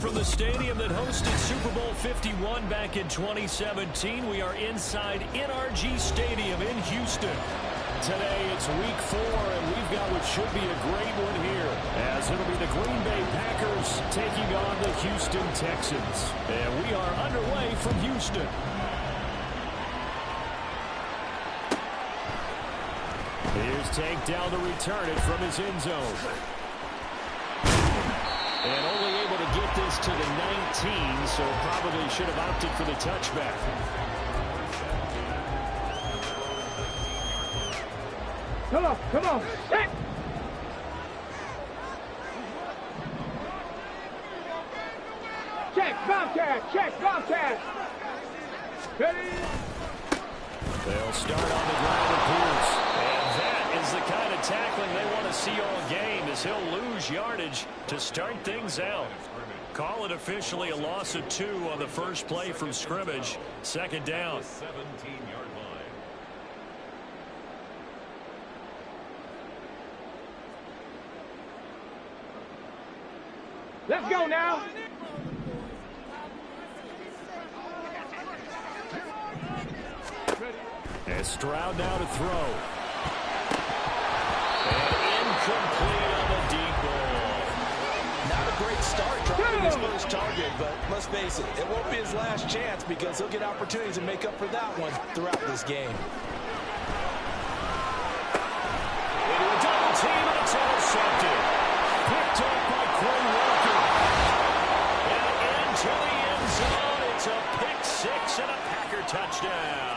from the stadium that hosted Super Bowl 51 back in 2017. We are inside NRG Stadium in Houston. Today it's week 4, and we've got what should be a great one here, as it'll be the Green Bay Packers taking on the Houston Texans. And we are underway from Houston. Here's Tank down to return it from his end zone. And only able to get this to the 19, so probably should have opted for the touchback. Come on, come on. Hey. Check, Bobcat. Ready? They'll start on the ground with Pierce. And that is the kind of tackling they want to see all game, as he'll lose yardage to start things out. Call it officially a loss of 2 on the first play from scrimmage. Second down. 17-yard line. Let's go now. And Stroud now to throw. And incomplete on the deep ball. Not a great start dropping his first target, but let's face it, it won't be his last chance because he'll get opportunities to make up for that one throughout this game. Into a double team, and it's intercepted. Picked up by Quinn Walker. And into the end zone. It's a pick 6 and a Packer touchdown.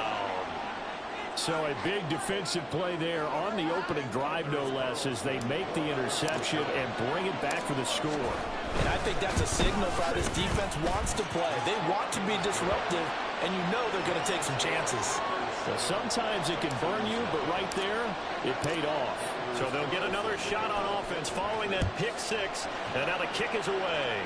So a big defensive play there on the opening drive, no less, as they make the interception and bring it back for the score. And I think that's a signal for how this defense wants to play. They want to be disruptive, and you know they're going to take some chances. Well, sometimes it can burn you, but right there, it paid off. So they'll get another shot on offense following that pick 6, and now the kick is away.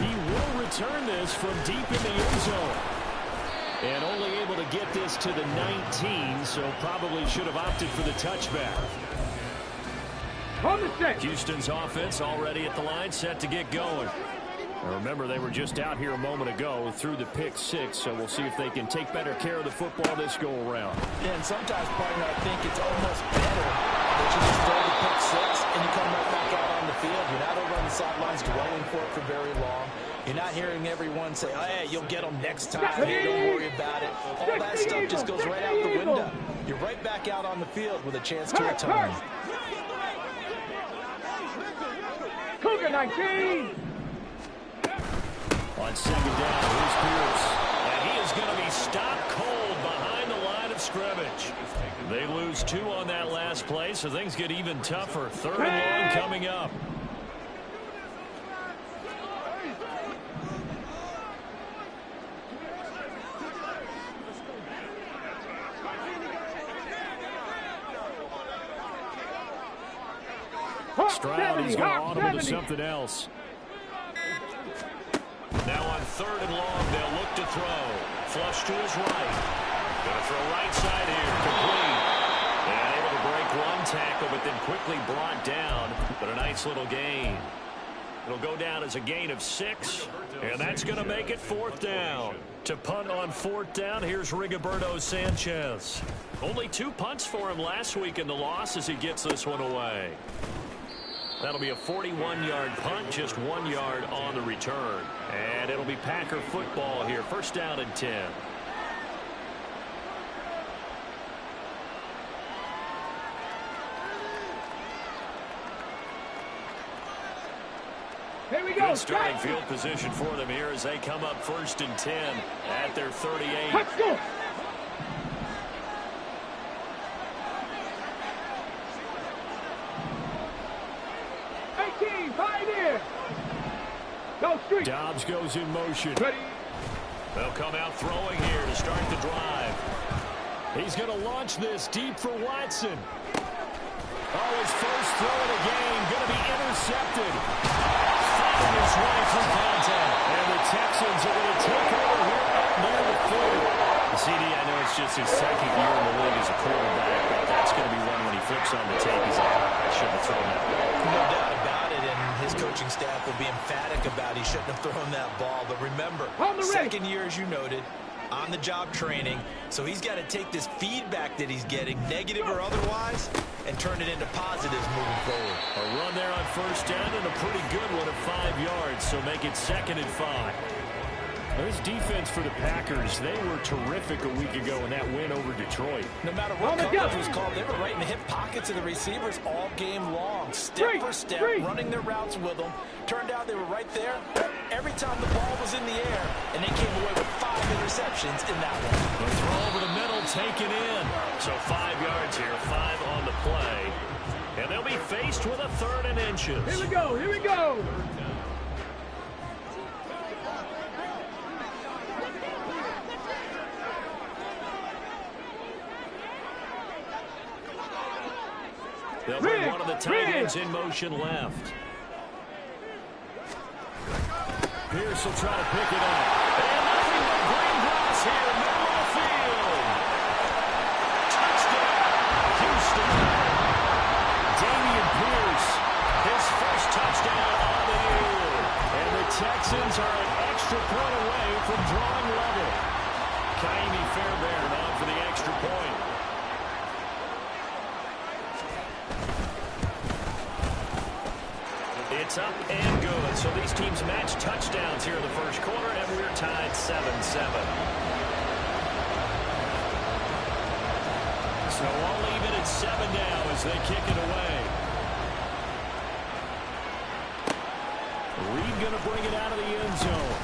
He will return this from deep in the end zone. And only able to get this to the 19, so probably should have opted for the touchback. Houston's offense already at the line, set to get going. Now remember, they were just out here a moment ago through the pick 6, so we'll see if they can take better care of the football this go-around. Yeah, and sometimes, partner, I think it's almost better that you just throw the pick 6 and you come right back out on the field. You're not over on the sidelines dwelling for it for very long. You're not hearing everyone say, oh, hey, you'll get them next time. Hey, don't worry about it. All that stuff just goes right out the window. You're right back out on the field with a chance to return. Cougar 19. On second down, here's Pierce. And he is going to be stopped cold behind the line of scrimmage. They lose 2 on that last play, so things get even tougher. 3rd and long coming up. Stroud, he's going to audible to something else. Now on 3rd and long, they'll look to throw. Flush to his right. Going to throw right side here. Complete. And able to break one tackle, but then quickly brought down. But a nice little gain. It'll go down as a gain of 6. And that's going to make it 4th down. To punt on 4th down, here's Rigoberto Sanchez. Only 2 punts for him last week in the loss as he gets this one away. That'll be a 41-yard punt, just 1 yard on the return. And it'll be Packer football here. 1st down and 10. Here we go. Good starting field position for them here as they come up 1st and 10 at their 38. Let's go. Dobbs goes in motion. Ready. They'll come out throwing here to start the drive. He's going to launch this deep for Watson. Oh, his first throw of the game going to be intercepted. Fighting his way through contact. And the Texans are going to take over here up near the 40. CD, I know it's just his 2nd year in the league as a quarterback, but that's going to be one when he flips on the tape. He's like, I should have thrown that. No doubt about it. And his coaching staff will be emphatic about he shouldn't have thrown that ball. But remember, second year, as you noted, on-the-job training. So he's got to take this feedback that he's getting, negative or otherwise, and turn it into positives moving forward. A run there on first down and a pretty good one at 5 yards, so make it 2nd and 5. There's defense for the Packers. They were terrific a week ago in that win over Detroit. No matter what coverage was called, they were right in the hip pockets of the receivers all game long. Step for step, running their routes with them. Turned out they were right there every time the ball was in the air, and they came away with 5 interceptions in that one. The throw over the middle, taken in. So 5 yards here, 5 on the play. And they'll be faced with a 3rd and inches. Here we go, here we go. They'll bring one of the tight ends in motion left. Pierce will try to pick it up. And nothing but green grass here, middle of the field. Touchdown, Houston. Dameon Pierce, his first touchdown on the year. And the Texans are an extra point away from drawing level. Kaimi Fairbairn on for the extra point. It's up and good. So these teams match touchdowns here in the first quarter, and we're tied 7-7. So all even at 7 now as they kick it away. Reed going to bring it out of the end zone.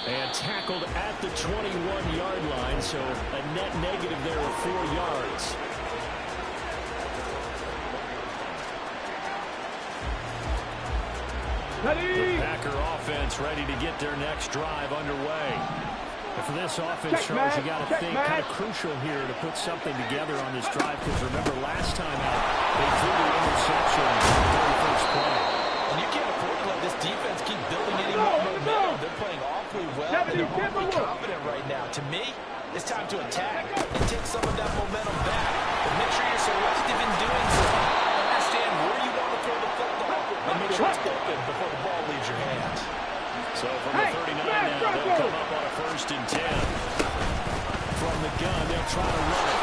And tackled at the 21-yard line, so a net negative there of 4 yards. The Packer offense ready to get their next drive underway. And for this offense, Charles, you got to think kind of crucial here to put something together on this drive, because remember last time out, they threw the interception on the very first play. And you can't afford to let this defense keep building any more momentum. They're playing awfully well, and they're awfully confident right now. To me, it's time to attack and take some of that momentum back. But make sure you're selective in doing so. Understand where you want to throw the football, and make sure it's open before the ball leaves your hands. So from the 39 now, they'll come up on a 1st and 10. From the gun, they'll try to run it.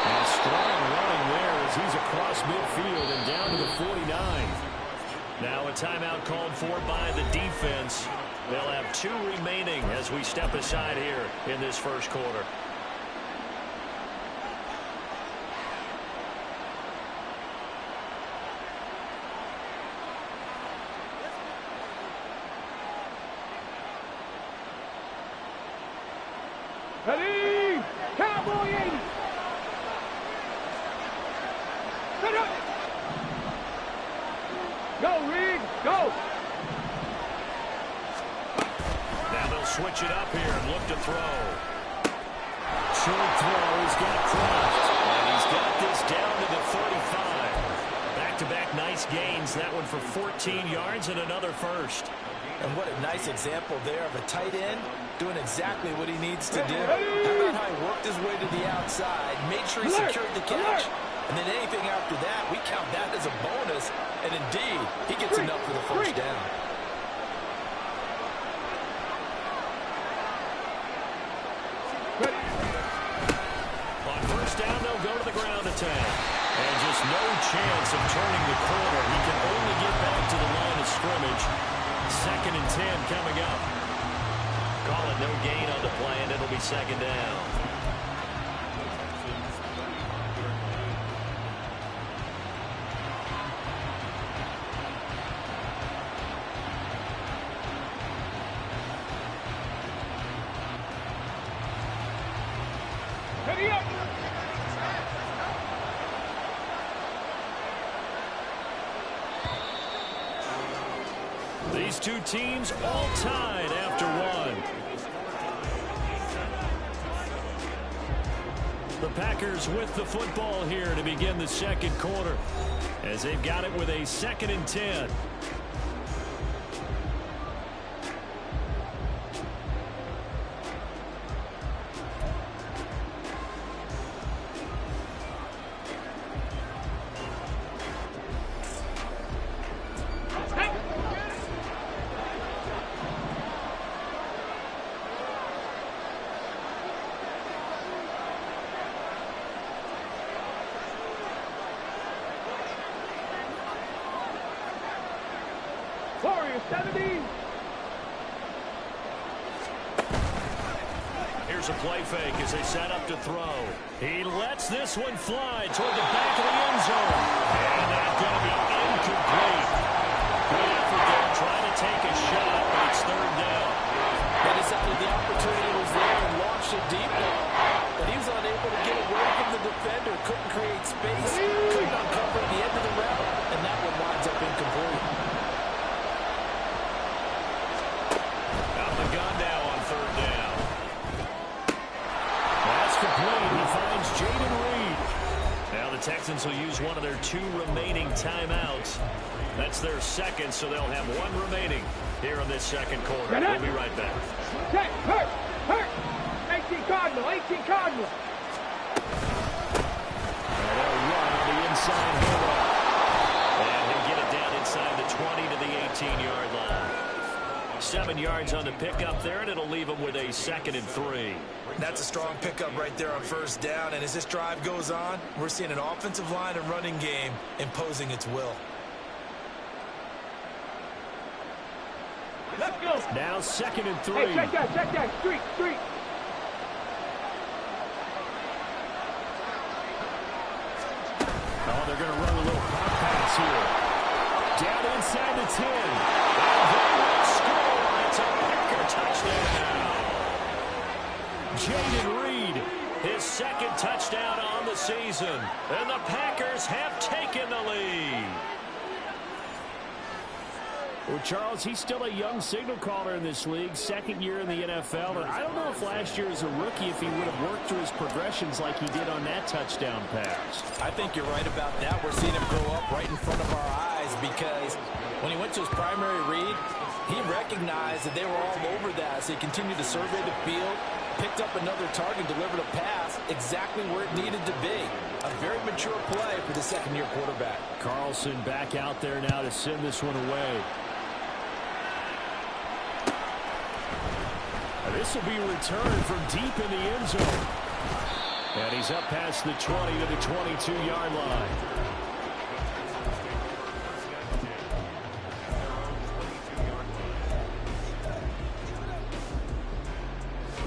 And strong running there as he's across midfield and down to the 49. Now a timeout called for by the defense. They'll have 2 remaining as we step aside here in this first quarter. Ready? Cowboy 80. Set up. Go, Reed. Go. Now they'll switch it up here and look to throw. Short throw. He's got Kraft. And he's got this down to the 35. Back-to-back nice gains. That one for 14 yards and another first. And what a nice example there of a tight end doing exactly what he needs to do. How about how he worked his way to the outside, made sure he secured the catch, and then anything after that, we count that as a bonus. And indeed, he gets enough for the first down. On first down, they'll go to the ground attack. And just no chance of turning the corner. He can only get back to the line of scrimmage. 2nd and 10 coming up. Call it no gain on the play, and it'll be 2nd down. Ready up. These two teams all tied after one. The Packers with the football here to begin the second quarter, as they've got it with a 2nd and 10. Warriors 70. Here's a play fake as they set up to throw. He lets this one fly toward the back of the end zone. And that's going to be incomplete. Good effort there trying to take a shot, but it's third down. They decided the opportunity was there and launched it deep ball. But he was unable to get away from the defender. Couldn't create space. Couldn't uncover the end of the route. And that one winds up incomplete. Out the gun now on third down. That's complete. He finds Jaden Reed. Now the Texans will use one of their 2 remaining timeouts. That's their second, so they'll have 1 remaining here in this second quarter. We'll be right back. Check. Hurt. 18 Cardinal. 18 Cardinal. And they'll run on the inside handoff. And he'll get it down inside the 20 to the 18-yard line. 7 yards on the pickup there, and it'll leave them with a 2nd and 3. That's a strong pickup right there on first down. And as this drive goes on, we're seeing an offensive line and running game imposing its will. Let's go. Now 2nd and 3. Hey, check that. Street. Oh, they're going to run a little pop pass here. Down inside the 10. And they will score. It's a Packer touchdown. Jaden Reed, his 2nd touchdown on the season. And the Packers have taken the lead. Well, Charles, he's still a young signal caller in this league, 2nd year in the NFL, and I don't know if last year as a rookie if he would have worked through his progressions like he did on that touchdown pass. I think you're right about that. We're seeing him grow up right in front of our eyes because when he went to his primary read, he recognized that they were all over that. So he continued to survey the field, picked up another target, delivered a pass exactly where it needed to be. A very mature play for the 2nd-year quarterback. Carlson back out there now to send this one away. This will be returned from deep in the end zone. And he's up past the 20 to the 22-yard line.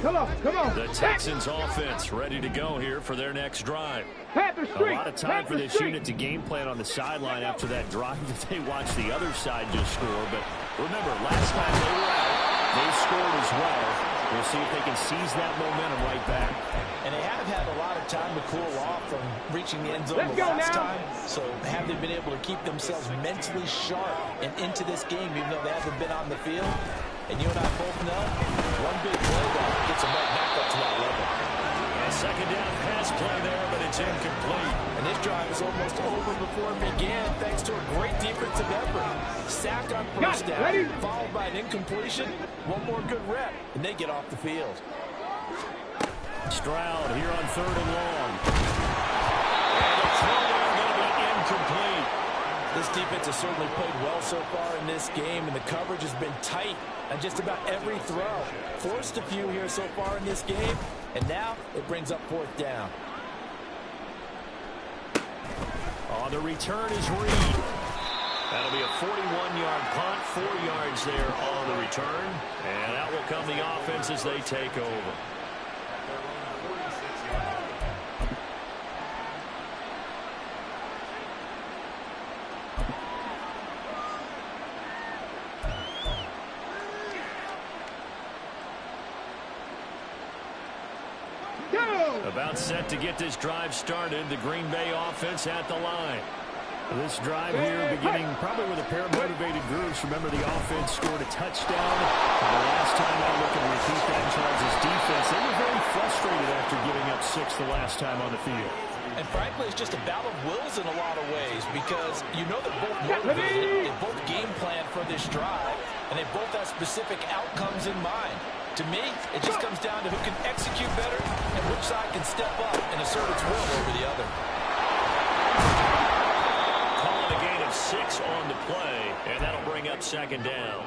Come on. The Texans offense ready to go here for their next drive. Panther Street. A lot of time for this unit to game plan on the sideline after that drive that they watched the other side just score. But remember, last time they were out, they scored as well. We'll see if they can seize that momentum right back. And they have had a lot of time to cool off from reaching the end zone the last time. So have they been able to keep themselves mentally sharp and into this game even though they haven't been on the field? And you and I both know one big play that gets them right back up to that level. A 2nd down pass play there, but it's incomplete. And this drive is almost over before it began thanks to a great defensive effort. Sack on first down, followed by an incompletion. One more good rep, and they get off the field. Stroud here on 3rd and long. And the throw going to be incomplete. This defense has certainly played well so far in this game, and the coverage has been tight on just about every throw. Forced a few here so far in this game, and now it brings up 4th down. On the return is Reed. That'll be a 41-yard punt, 4 yards there on the return. And out will come the offense as they take over. About set to get this drive started. The Green Bay offense at the line. This drive here beginning probably with a pair of motivated groups. Remember, the offense scored a touchdown. And the last time I look and repeat that in Charles' defense, they were very frustrated after giving up 6 the last time on the field. And frankly, it's just a battle of wills in a lot of ways because you know they're both motivated, they both game plan for this drive, and they both have specific outcomes in mind. To me, it just comes down to who can execute better and which side can step up and assert its will over the other. Calling a gain of 6 on the play, and that'll bring up 2nd down.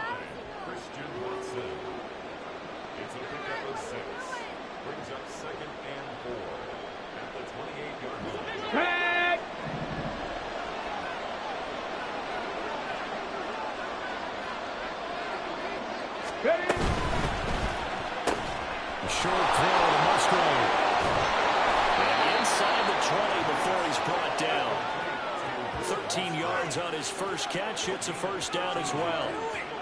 It's a pickup of 6. Brings up 2nd and 4 at the 28-yard line. Tag. Ready? A short throw to Musgrave. And inside the 20 before he's brought down. 13 yards on his first catch. It's a first down as well.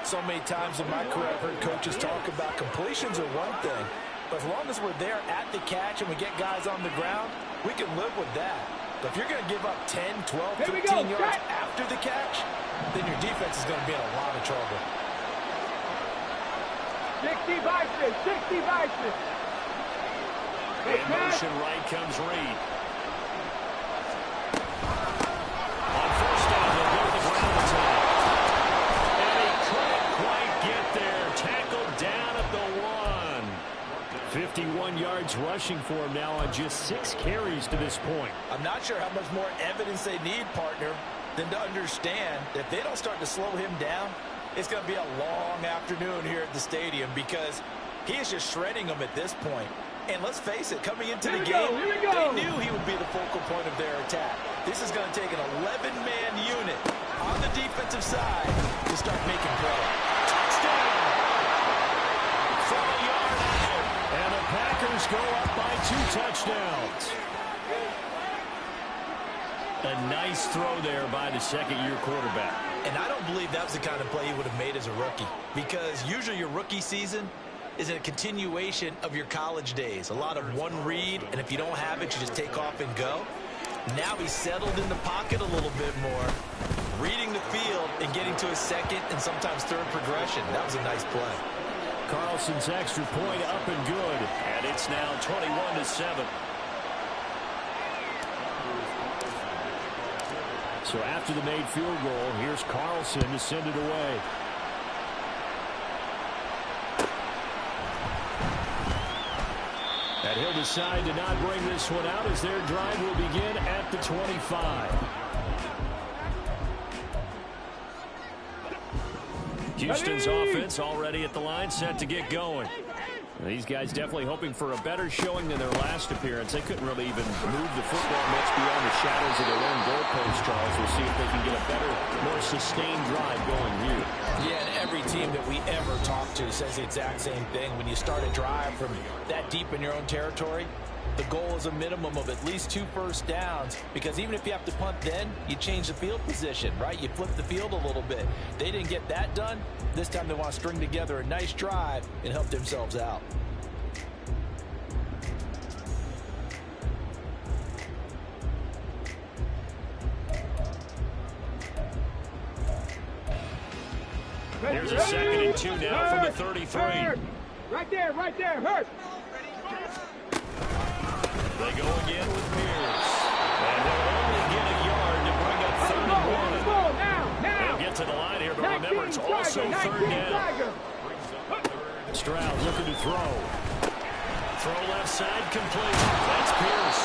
So many times in my career I've heard coaches talk about completions are one thing, but as long as we're there at the catch and we get guys on the ground, we can live with that. But if you're going to give up 10, 12, 15 yards after the catch, then your defense is going to be in a lot of trouble. 60 Vices, 60 Vices. In motion right comes Reed. On first down, they'll go to the ground attack. And he couldn't quite get there. Tackled down at the 1. 51 yards rushing for him now on just 6 carries to this point. I'm not sure how much more evidence they need, partner, than to understand that if they don't start to slow him down, it's going to be a long afternoon here at the stadium because he is just shredding them at this point. And let's face it, coming into the game, they knew he would be the focal point of their attack. This is going to take an 11-man unit on the defensive side to start making plays. Touchdown! From a yard out. And the Packers go up by 2 touchdowns. A nice throw there by the second-year quarterback. And I don't believe that was the kind of play he would have made as a rookie, because usually your rookie season is a continuation of your college days. A lot of one read, and if you don't have it, you just take off and go. Now he's settled in the pocket a little bit more, reading the field and getting to his second and sometimes third progression. That was a nice play. Carlson's extra point up and good. And it's now 21-7. So after the made field goal, here's Carlson to send it away. And he'll decide to not bring this one out as their drive will begin at the 25. Houston's offense already at the line, set to get going. And these guys definitely hoping for a better showing than their last appearance. They couldn't really even move the football much beyond the shadows of their own goalpost, Charles. We'll see if they can get a better, more sustained drive going here. Yeah, and every team that we ever talk to says the exact same thing. When you start a drive from that deep in your own territory, the goal is a minimum of at least 2 first downs, because even if you have to punt then, you change the field position, right? You flip the field a little bit. They didn't get that done. This time they want to string together a nice drive and help themselves out. Here's a 2nd and 2 now from the 33. Right there, hurt. They go again with Pierce. And they'll only get a yard to bring up 3rd and 1. Now. They'll get to the line here, but remember, it's also 3rd down. Stroud looking to throw. Throw left side complete. That's Pierce.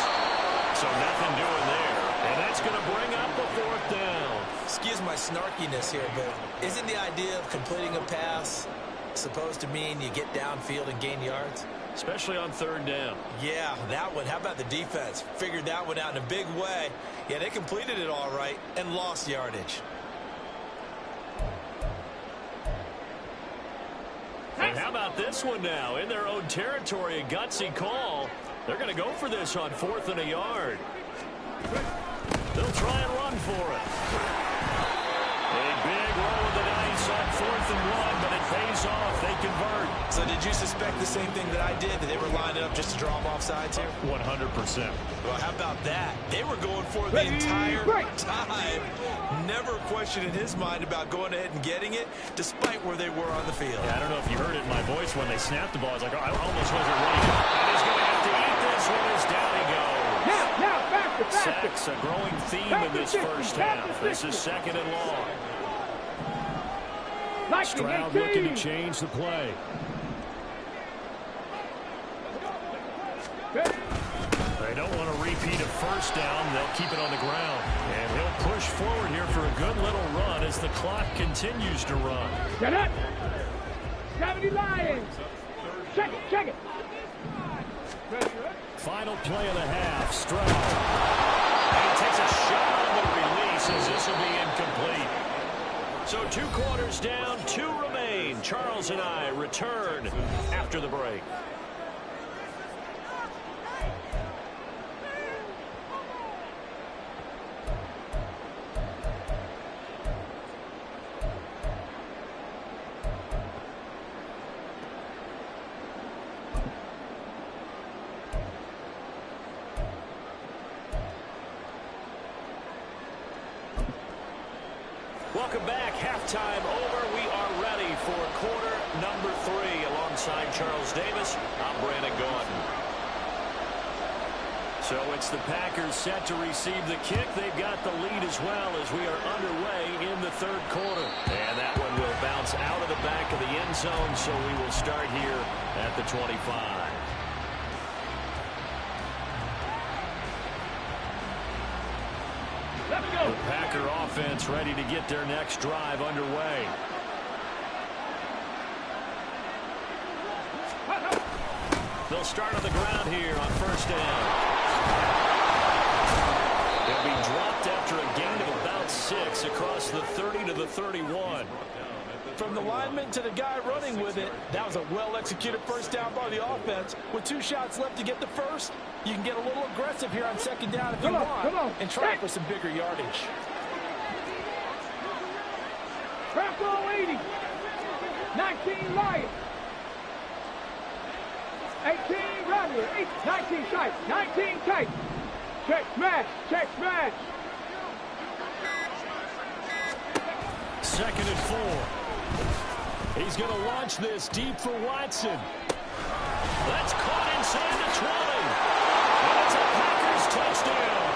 So nothing doing there. And that's going to bring up a 4th down. Excuse my snarkiness here, but isn't the idea of completing a pass supposed to mean you get downfield and gain yards? Especially on 3rd down. Yeah, that one. How about the defense? Figured that one out in a big way. Yeah, they completed it all right and lost yardage. And how about this one now? In their own territory, a gutsy call. They're going to go for this on 4th and a yard. They'll try and run for it. A big roll of the dice on 4th and 1, but it pays off. They convert. So did you suspect the same thing that I did, that they were lining up just to draw them off sides here? 100%. Well, how about that? They were going for it the entire time. Never a question in his mind about going ahead and getting it, despite where they were on the field. Yeah, I don't know if you heard it in my voice when they snapped the ball. I was like, oh, I almost wasn't ready. And he's going to have to eat this one as down he goes. Now, faster. Sacks, a growing theme in this first half. This is 2nd and long. Stroud looking to change the play. They don't want to repeat a first down. They'll keep it on the ground. And he'll push forward here for a good little run as the clock continues to run. Get up. 70 Lions. Check it. Final play of the half. Stroud. And he takes a shot on the release as this will be incomplete. So 2 quarters down, 2 remain. Charles and I return after the break. Welcome back. Halftime over. We are ready for quarter number 3. Alongside Charles Davis, I'm Brandon Gordon. So it's the Packers set to receive the kick. They've got the lead as well as we are underway in the third quarter. And that one will bounce out of the back of the end zone, so we will start here at the 25. The Packer offense ready to get their next drive underway. They'll start on the ground here on first down. They'll be dropped after a gain of about 6 across the 30 to the 31. From the lineman to the guy running with it, that was a well-executed first down by the offense. With 2 shots left to get the first, you can get a little aggressive here on second down if you want and try for some bigger yardage. Bravo 80. 19 Lions. 18 Rattler. 19 tight. 19 tight. Check smash. Check smash. 2nd and 4. He's going to launch this deep for Watson. That's caught inside the 20. And it's a Packers touchdown.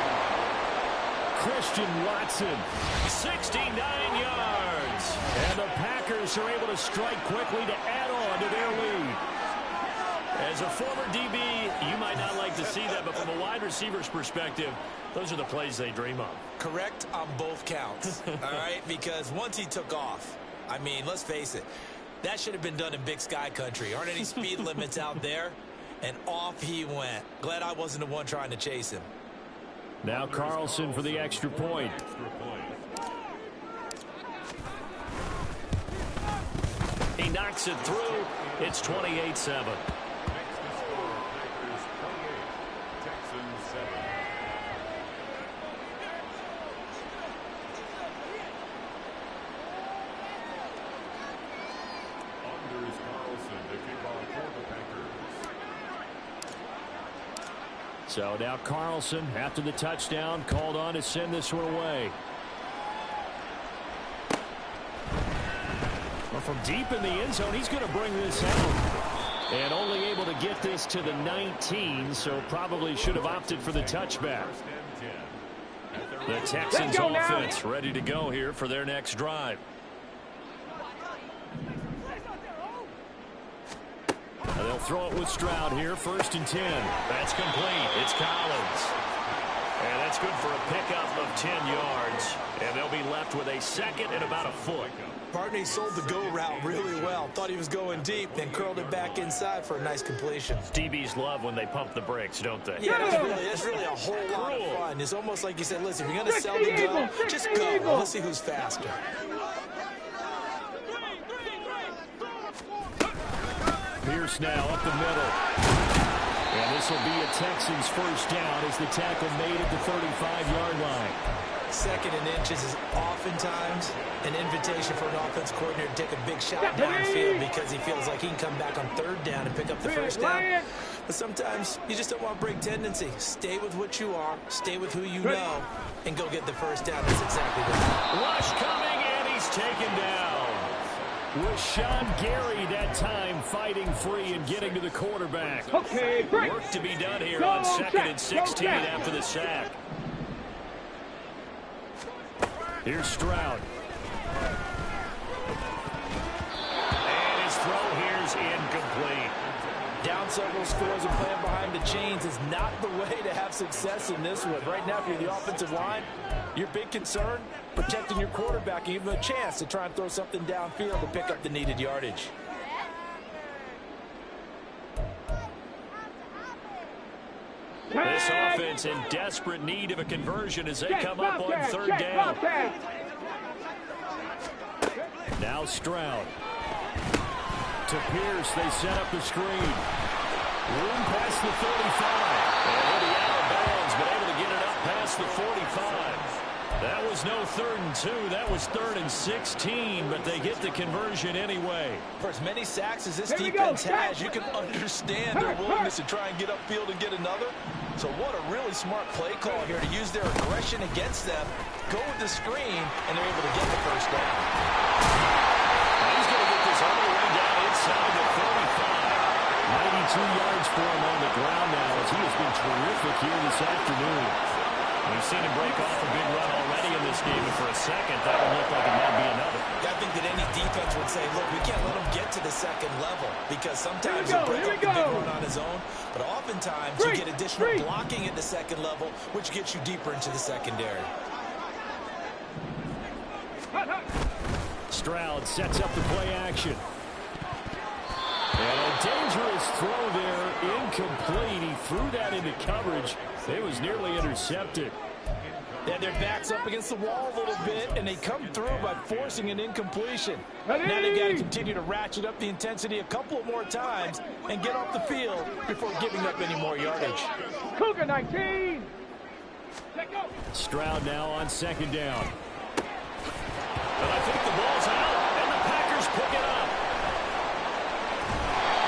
Christian Watson. 69 yards. And the Packers are able to strike quickly to add on to their lead. As a former DB, you might not like to see that, but from a wide receiver's perspective, those are the plays they dream of. Correct on both counts, all right? Because once he took off, I mean, let's face it, that should have been done in Big Sky country. Aren't any speed limits out there? And off he went. Glad I wasn't the one trying to chase him. Now Carlson for the extra point. He knocks it through. It's 28-7. So now Carlson, after the touchdown, called on to send this one away. Well, from deep in the end zone, he's going to bring this out. And only able to get this to the 19, so probably should have opted for the touchback. The Texans offense ready to go here for their next drive. They'll throw it with Stroud here, 1st and 10. That's complete. It's Collins. And that's good for a pickup of 10 yards. And they'll be left with a 2nd and about a foot. Partner sold the go route really well. Thought he was going deep, then curled it back inside for a nice completion. DBs love when they pump the brakes, don't they? Yeah, that's really a whole lot of fun. It's almost like you said, listen, if you're going to sell the go, just go. Let's see who's faster. Pierce now up the middle. And this will be a Texans first down as the tackle made at the 35-yard line. 2nd and inches is oftentimes an invitation for an offense coordinator to take a big shot downfield because he feels like he can come back on 3rd down and pick up the first down. But sometimes you just don't want to break tendency. Stay with what you are, stay with who you know, and go get the first down. That's exactly right. Rush coming, and he's taken down. With Sean Gary that time fighting free and getting to the quarterback. Okay, break. Work to be done here on 2nd and 16 after the sack. Here's Stroud. And his throw here's incomplete. Down several scores and playing behind the chains is not the way to have success in this one. Right now, if you're the offensive line, your big concern, protecting your quarterback, and give him a chance to try and throw something downfield to pick up the needed yardage. This offense in desperate need of a conversion as they come up on 3rd down. Now Stroud. To Pierce, they set up the screen. Room past the 35. And he'll be out of bounds, but able to get it up past the 45. That was no 3rd and 2. That was 3rd and 16, but they get the conversion anyway. For as many sacks as this defense has, you can understand their willingness to try and get upfield and get another. So what a really smart play call here to use their aggression against them, go with the screen, and they're able to get the first down. He's going to get this all the way down inside the 45. 92 yards for him on the ground now as he has been terrific here this afternoon. We've seen him break off a big run already in this game, and for a second, that would look like it might be another. I think that any defense would say, look, we can't let him get to the second level because sometimes he'll break up the big run on his own, but oftentimes you get additional blocking at the second level, which gets you deeper into the secondary. Stroud sets up the play action. And a dangerous throw there, incomplete. He threw that into coverage. It was nearly intercepted. Yeah, their back's up against the wall a little bit, and they come through by forcing an incompletion. Now they've got to continue to ratchet up the intensity a couple more times and get off the field before giving up any more yardage. Cougar 19. Stroud now on 2nd down. But I think the ball's out, and the Packers pick it up.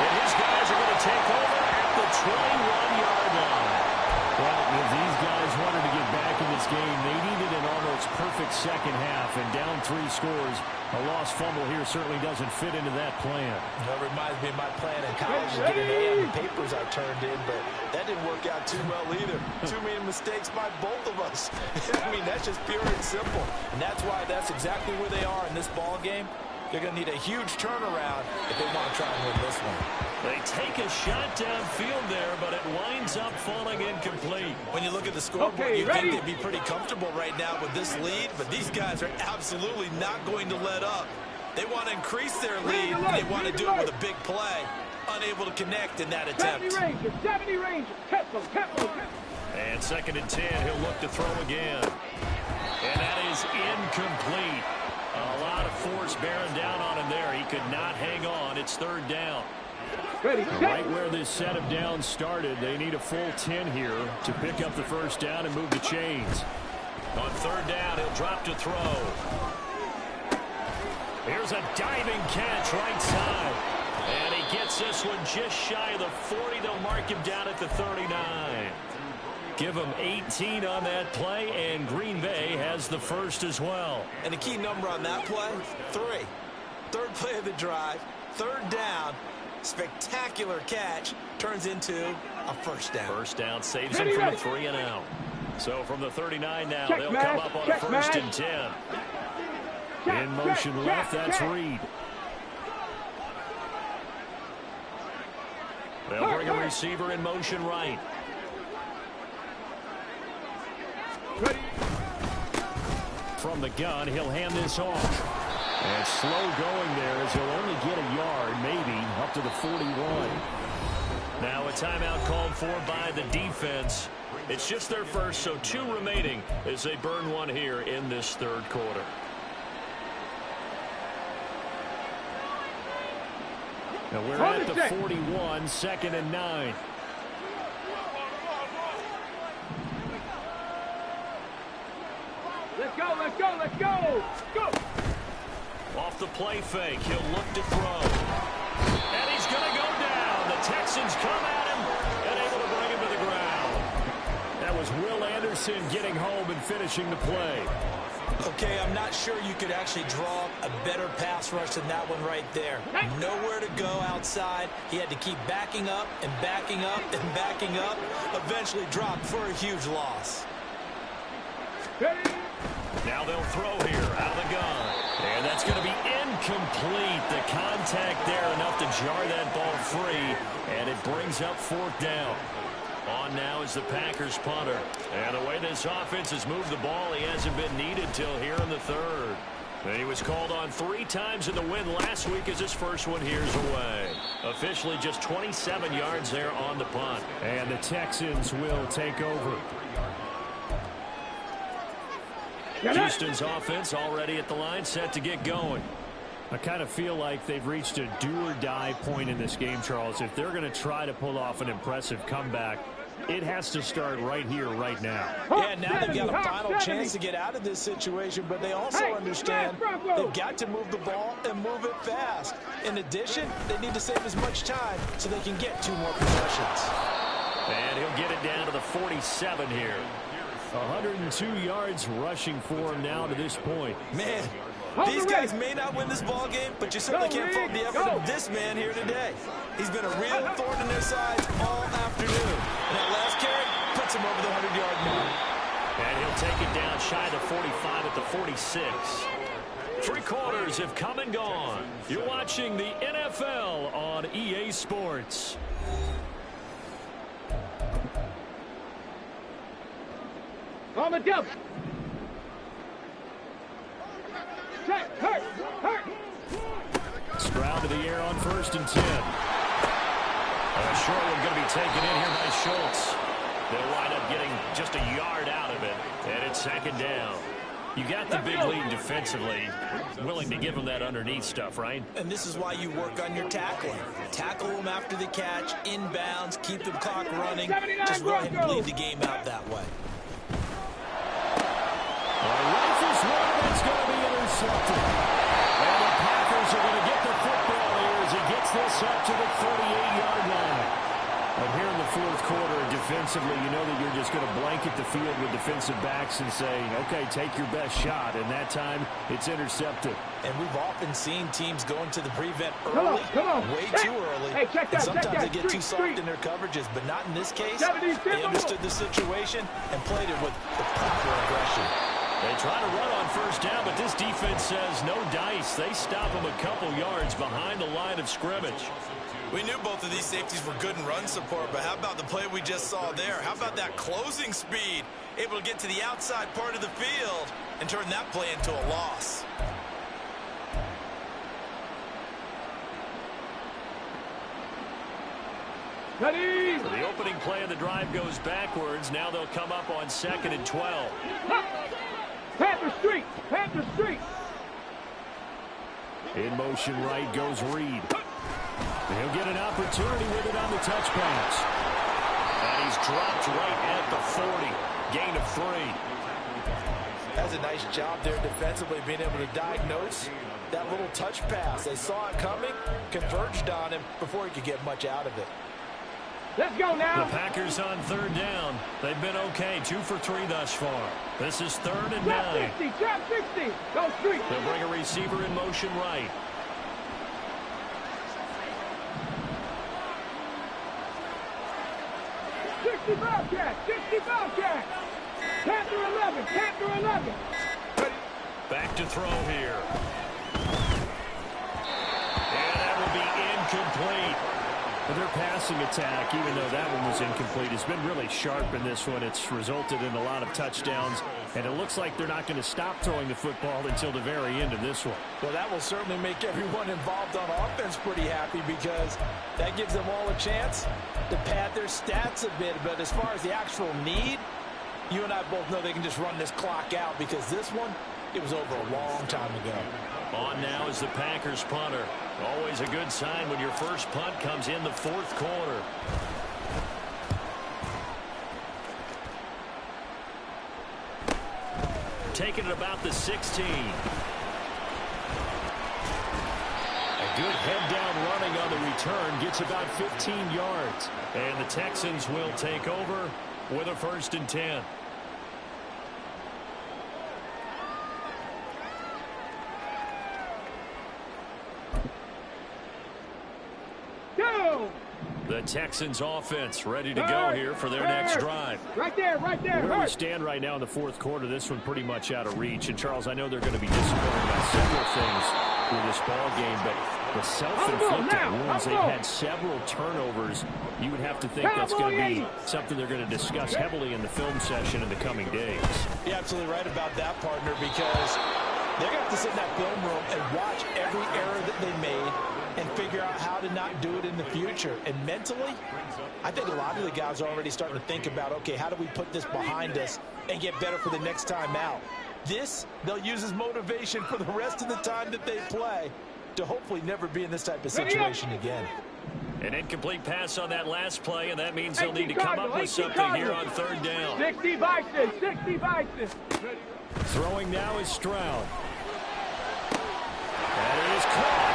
And his guys are going to take over at the 21-yard line. Well, if these guys wanted to get back in this game, they needed an almost perfect second half, and down 3 scores. A lost fumble here certainly doesn't fit into that plan. That reminds me of my plan in college to get an A on the papers I turned in, but that didn't work out too well either. Too many mistakes by both of us. I mean, that's just pure and simple. And that's why that's exactly where they are in this ball game. They're going to need a huge turnaround if they want to try and win this one. They take a shot downfield there, but it winds up falling incomplete. When you look at the scoreboard, you think they'd be pretty comfortable right now with this lead, but these guys are absolutely not going to let up. They want to increase their lead, and they want to do it with a big play. Unable to connect in that attempt. 70 Rangers. Temple. And 2nd and 10, he'll look to throw again. And that is incomplete. A lot of force bearing down on him there. He could not hang on. It's 3rd down. Right where this set of downs started, they need a full 10 here to pick up the first down and move the chains. On 3rd down, he'll drop to throw. Here's a diving catch right side. And he gets this one just shy of the 40. They'll mark him down at the 39. Give him 18 on that play, and Green Bay has the first as well. And the key number on that play, 3. 3rd play of the drive, 3rd down, spectacular catch, turns into a first down. First down saves him from a 3 and out. So from the 39 now, they'll come up on a 1st and 10. In motion left, that's Reed. They'll bring a receiver in motion right. From the gun, he'll hand this off. And slow going there as he'll only get a yard, maybe, up to the 41. Now a timeout called for by the defense. It's just their first, so 2 remaining as they burn one here in this 3rd quarter. Now we're at the 41, 2nd and 9. Let's go. Go. Off the play fake, he'll look to throw. And he's going to go down. The Texans come at him and able to bring him to the ground. That was Will Anderson getting home and finishing the play. Okay, I'm not sure you could actually draw a better pass rush than that one right there. Nowhere to go outside. He had to keep backing up and backing up and backing up. Eventually dropped for a huge loss. Now they'll throw here out of the gun. And that's going to be incomplete. The contact there enough to jar that ball free. And it brings up 4th down. On now is the Packers punter. And the way this offense has moved the ball, he hasn't been needed till here in the 3rd. And he was called on 3 times in the win last week as his first one here's away. Officially just 27 yards there on the punt. And the Texans will take over. Houston's offense already at the line, set to get going. I kind of feel like they've reached a do-or-die point in this game, Charles. If they're going to try to pull off an impressive comeback, it has to start right here, right now. Yeah, now they've got a final chance to get out of this situation, but they also understand they've got to move the ball and move it fast. In addition, they need to save as much time so they can get 2 more possessions. And he'll get it down to the 47 here. 102 yards rushing for him now to this point. Man, these guys may not win this ball game, but you certainly can't fault the effort of this man here today. He's been a real thorn in their sides all afternoon. And that last carry puts him over the 100-yard mark. And he'll take it down shy of the 45 at the 46. 3 quarters have come and gone. You're watching the NFL on EA Sports. On the double. Check. Hurt. Stroud to the air on 1st and 10. Short one going to be taken in here by Schultz. They'll wind up getting just a yard out of it. And it's 2nd down. You got the big lead defensively. Willing to give them that underneath stuff, right? And this is why you work on your tackling. Tackle them after the catch, inbounds, keep the clock running. Just go ahead and bleed the game out that way. Rifles one that's going to be intercepted. And the Packers are going to get the football here as he gets this up to the 38-yard line. And here in the 4th quarter, defensively, you know that you're just going to blanket the field with defensive backs and say, okay, take your best shot. And that time, it's intercepted. And we've often seen teams go into the prevent early, way too early. Hey, check that, and sometimes they get street, too soft in their coverages, but not in this case. They understood the situation and played it with the proper aggression. They try to run on 1st down, but this defense says no dice. They stop them a couple yards behind the line of scrimmage. We knew both of these safeties were good in run support, but how about the play we just saw there? How about that closing speed? Able to get to the outside part of the field and turn that play into a loss. Ready. So the opening play of the drive goes backwards. Now they'll come up on 2nd and 12. Panther Street. In motion right goes Reed. He'll get an opportunity with it on the touch pass. And he's dropped right at the 40. Gain of 3. That's a nice job there defensively, being able to diagnose that little touch pass. They saw it coming, converged on him before he could get much out of it. Let's go now. The Packers on 3rd down. They've been okay, 2 for 3 thus far. This is 3rd and 9. Trap 60. Go Street. They'll bring a receiver in motion right. Bobcat. Panther 11. Back to throw here. And that will be incomplete. But their passing attack, even though that one was incomplete, has been really sharp in this one. It's resulted in a lot of touchdowns, and it looks like they're not going to stop throwing the football until the very end of this one. Well, that will certainly make everyone involved on offense pretty happy, because that gives them all a chance to pad their stats a bit. But as far as the actual need, you and I both know they can just run this clock out, because this one, it was over a long time ago. On now is the Packers punter. Always a good sign when your first punt comes in the 4th quarter. Taking it about the 16. A good head down running on the return. Gets about 15 yards. And the Texans will take over with a 1st and 10. The Texans offense ready to go here for their next drive. Right there. Where we stand right now in the 4th quarter, this one pretty much out of reach. And, Charles, I know they're going to be disappointed about several things through this ball game, but the self-inflicted wounds, they've had several turnovers. You would have to think that's going to be something they're going to discuss heavily in the film session in the coming days. You're absolutely right about that, partner, because they're going to have to sit in that film room and watch every error that they made and figure out how to not do it in the future. And mentally, I think a lot of the guys are already starting to think about, okay, how do we put this behind us and get better for the next time out? This, they'll use as motivation for the rest of the time that they play. to hopefully never be in this type of situation again. An incomplete pass on that last play, and that means they'll need to come up with something here on third down. 60 Vikings, 60 Vikings. Throwing now is Stroud. And it is caught.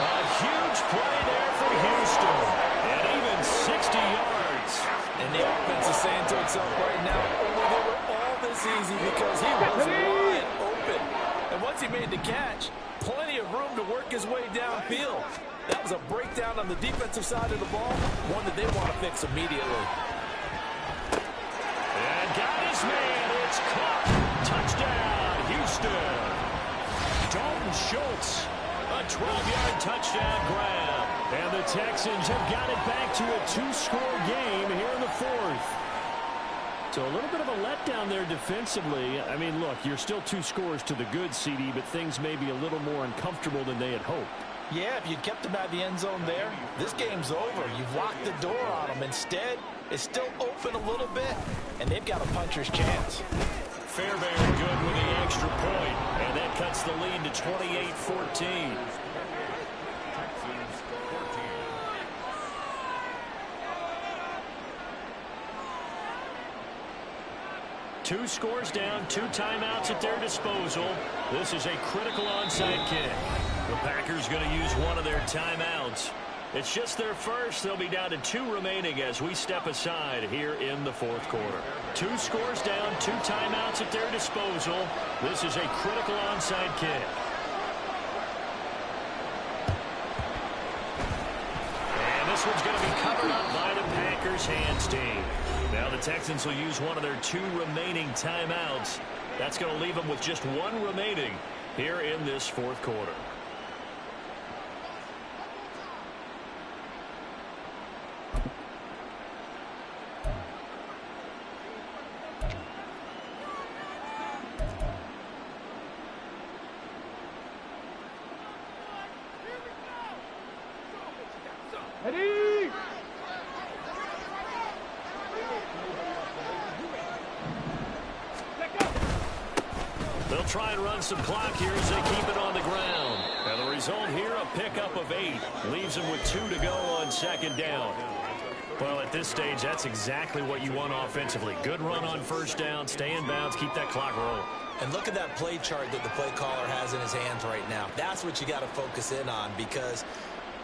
A huge play there for Houston. And even 60 yards. And the offense is saying to itself right now, oh, they were all this easy because he was wide open. And once he made the catch, plenty of room to work his way downfield. That was a breakdown on the defensive side of the ball, one that they want to fix immediately. And got his man. It's caught. Touchdown, Houston. Dalton Schultz. A 12-yard touchdown grab. And the Texans have got it back to a 2-score game here in the fourth. So a little bit of a letdown there defensively. I mean, look, you're still 2 scores to the good, CD, but things may be a little more uncomfortable than they had hoped. Yeah, if you kept them out of the end zone there, this game's over. You've locked the door on them. Instead, it's still open a little bit, and they've got a puncher's chance. Fairbairn good with the extra point, and that cuts the lead to 28-14. Texans 14. Two scores down, 2 timeouts at their disposal. This is a critical onside kick. The Packers going to use one of their timeouts. It's just their first. They'll be down to 2 remaining as we step aside here in the fourth quarter. 2 scores down, 2 timeouts at their disposal. This is a critical onside kick. And this one's going to be covered up by the Packers hands team. Now the Texans will use one of their 2 remaining timeouts. That's going to leave them with just 1 remaining here in this fourth quarter. Ready? They'll try and run some clock here as they keep it on the ground. And the result here, a pickup of 8. Leaves them with 2 to go on second down. Well, at this stage, that's exactly what you want offensively. Good run on first down, stay in bounds, keep that clock rolling. And look at that play chart that the play caller has in his hands right now. That's what you got to focus in on because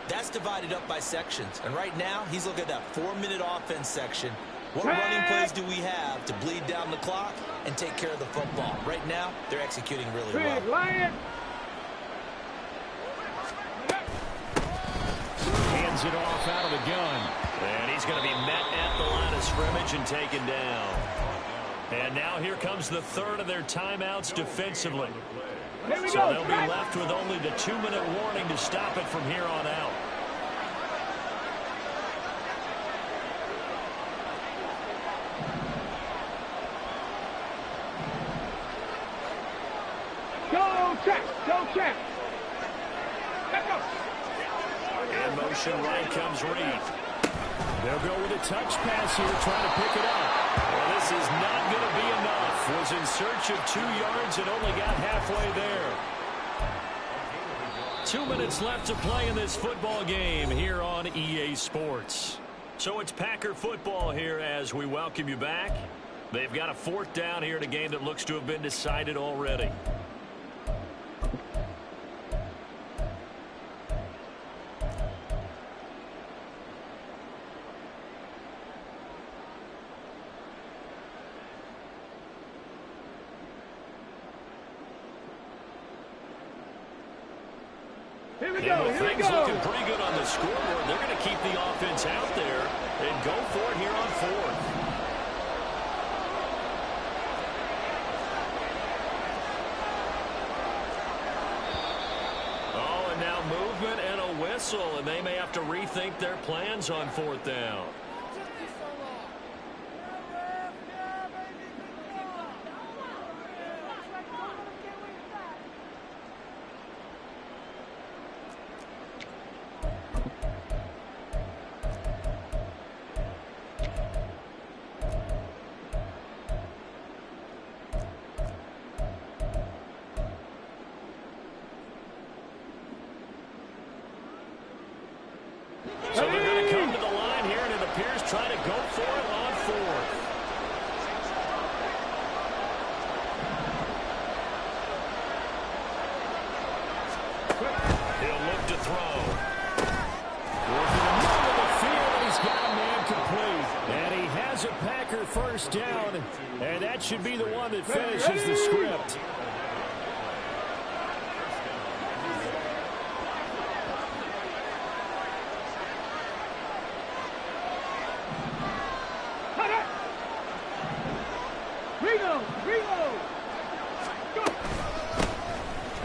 that's divided up by sections. And right now, he's looking at that 4-minute offense section. What running plays do we have to bleed down the clock and take care of the football? Right now, they're executing really well. Lion. Hands it off out of the gun. And he's going to be met at the line of scrimmage and taken down. And now here comes the third of their timeouts defensively. Here we So go. they'll be left with only the 2-minute warning to stop it from here on out. Go check. Go check. Let's go. In motion right comes Reed. They'll go with a touch pass here, trying to pick it up. Well, this is not going to be enough. Was in search of 2 yards and only got halfway there. 2 minutes left to play in this football game here on EA Sports. So it's Packer football here as we welcome you back. They've got a 4th down here in a game that looks to have been decided already. Here we And go. with Here we things looking go. pretty good on the scoreboard, they're going to keep the offense out there and go for it here on 4th. Oh, and now movement and a whistle, and they may have to rethink their plans on 4th down. So they're going to come to the line here, and it appears trying to go for it on fourth. He'll look to throw. Goes in the middle of the field, and he's got a man complete. And he has a Packer first down, and that should be the one that finishes the script.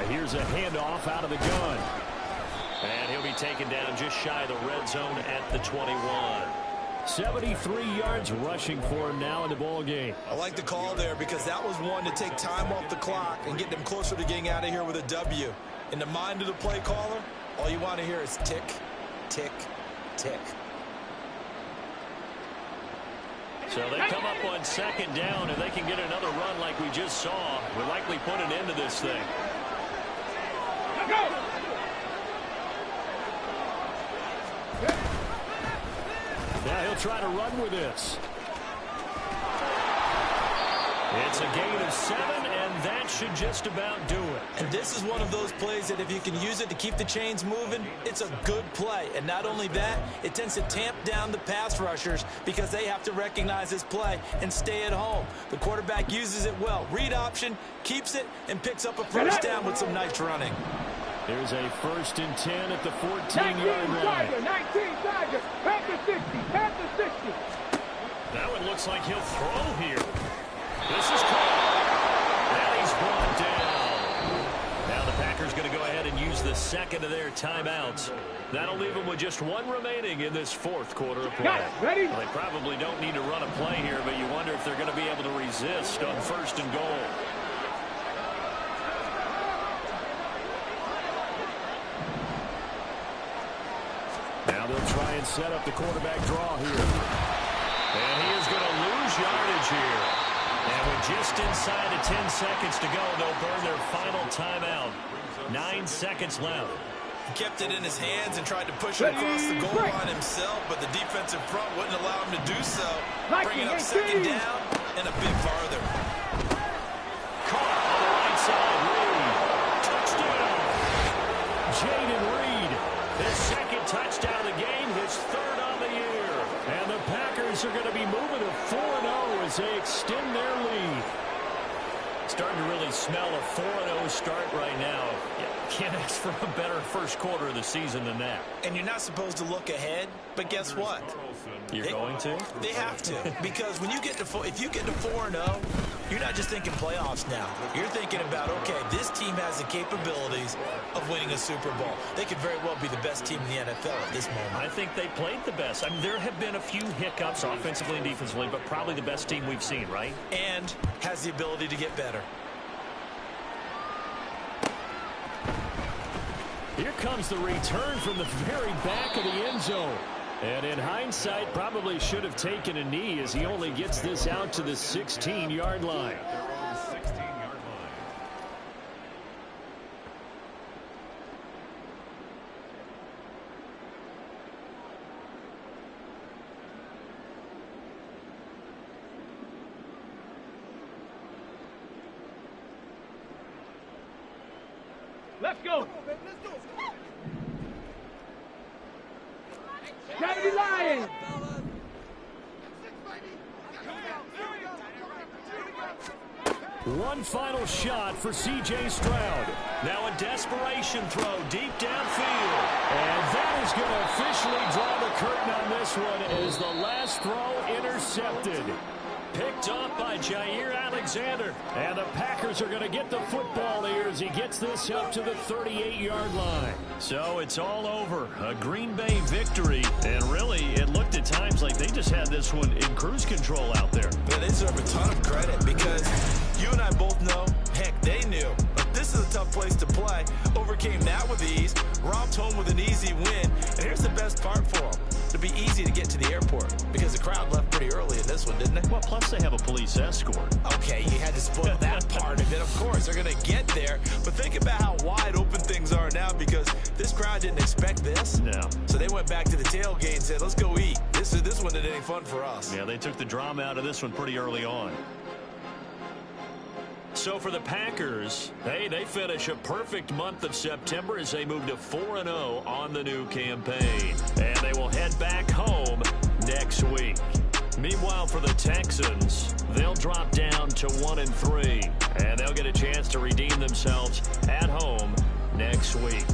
Here's a handoff out of the gun. And he'll be taken down just shy of the red zone at the 21. 73 yards rushing for him now in the ball game. I like the call there because that was one to take time off the clock and get them closer to getting out of here with a W. In the mind of the play caller, all you want to hear is tick, tick, tick. So they come up on second down, and they can get another run like we just saw. We'll likely put an end to this thing. Go! Now he'll try to run with this. It's a gain of 7, and that should just about do it. And this is one of those plays that if you can use it to keep the chains moving, it's a good play. And not only that, it tends to tamp down the pass rushers because they have to recognize this play and stay at home. The quarterback uses it well. Read option, keeps it, and picks up a first down with some nice running. There's a 1st and 10 at the 14-yard 19 line. Tiger, 19 Tiger, Panther 60, Panther 60. That one looks like he'll throw here. This is caught. And he's brought down. Now the Packers going to go ahead and use the second of their timeouts. That'll leave them with just one remaining in this fourth quarter of play. Ready? Well, they probably don't need to run a play here, but you wonder if they're going to be able to resist on 1st and goal. Now they'll try and set up the quarterback draw here. And he is going to lose yardage here. And with just inside of 10 seconds to go, they'll burn their final timeout. 9 seconds left. He kept it in his hands and tried to push it across the goal line himself, but the defensive front wouldn't allow him to do so. Bringing up second down and a bit farther. Caught on the right side. Reed. Touchdown. Jaden Reed. His second touchdown of the game, his 3rd on the year. And the Packers are going to be moving to 4-0 as they extend their lead. Starting to really smell a 4-0 start right now. Yeah, can't ask for a better first quarter of the season than that. And you're not supposed to look ahead, but guess what? You're going to? They have to, because when you get to if you get to 4-0, you're not just thinking playoffs now. You're thinking about, okay, this team has the capabilities of winning a Super Bowl. They could very well be the best team in the NFL at this moment. I think they played the best. I mean, there have been a few hiccups offensively and defensively, but probably the best team we've seen, right? And has the ability to get better. Here comes the return from the very back of the end zone. And in hindsight, probably should have taken a knee as he only gets this out to the 16-yard line. Let's go. Kennedy Lions. One final shot for C.J. Stroud. Now a desperation throw deep downfield. And that is going to officially draw the curtain on this one as the last throw intercepted. Picked off by Jair Alexander. And the Packers are going to get the football here as he gets this up to the 38-yard line. So it's all over. A Green Bay victory. And really, it looked at times like they just had this one in cruise control out there. But they deserve a ton of credit because you and I both know, heck, they knew. This is a tough place to play. Overcame that with ease. Romped home with an easy win. And here's the best part for them. It'll be easy to get to the airport because the crowd left pretty early in this one, didn't it? Well, plus they have a police escort. Okay, you had to spoil that part. started, then of course they're going to get there. But think about how wide open things are now because this crowd didn't expect this. No. So they went back to the tailgate and said, let's go eat. This one isn't any fun for us. Yeah, they took the drama out of this one pretty early on. So for the Packers, hey, they finish a perfect month of September as they move to 4-0 on the new campaign. And they will head back home next week. Meanwhile, for the Texans, they'll drop down to 1-3. And they'll get a chance to redeem themselves at home next week.